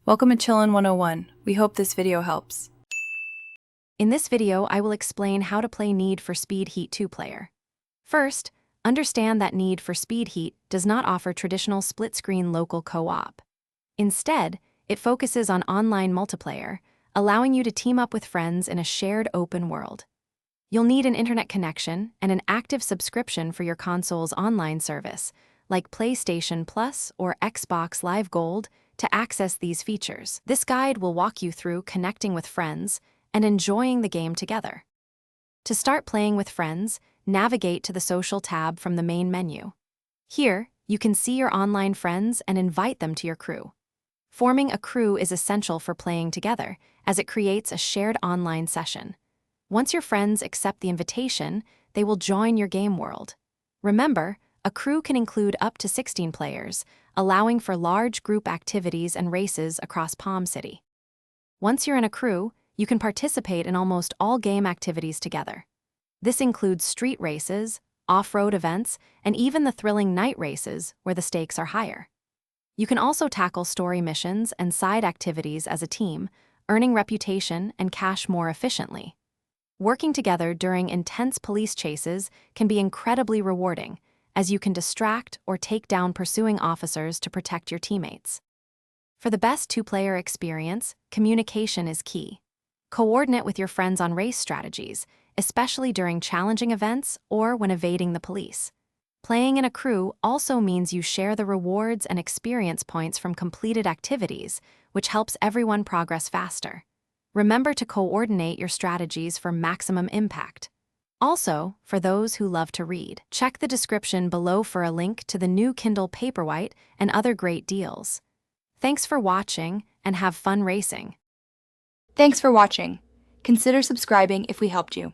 Welcome to Chillin' 101. We hope this video helps. In this video, I will explain how to play Need for Speed Heat 2-player. First, understand that Need for Speed Heat does not offer traditional split-screen local co-op. Instead, it focuses on online multiplayer, allowing you to team up with friends in a shared open world. You'll need an internet connection and an active subscription for your console's online service, like PlayStation Plus or Xbox Live Gold, to access these features. This guide will walk you through connecting with friends and enjoying the game together. To start playing with friends, navigate to the Social tab from the main menu. Here, you can see your online friends and invite them to your crew. Forming a crew is essential for playing together, as it creates a shared online session. Once your friends accept the invitation, they will join your game world. Remember, a crew can include up to 16 players, allowing for large group activities and races across Palm City. Once you're in a crew, you can participate in almost all game activities together. This includes street races, off-road events, and even the thrilling night races where the stakes are higher. You can also tackle story missions and side activities as a team, earning reputation and cash more efficiently. Working together during intense police chases can be incredibly rewarding, as you can distract or take down pursuing officers to protect your teammates. For the best two-player experience, communication is key. Coordinate with your friends on race strategies, especially during challenging events or when evading the police. Playing in a crew also means you share the rewards and experience points from completed activities, which helps everyone progress faster. Remember to coordinate your strategies for maximum impact. Also, for those who love to read, check the description below for a link to the new Kindle Paperwhite and other great deals. Thanks for watching and have fun racing. Thanks for watching. Consider subscribing if we helped you.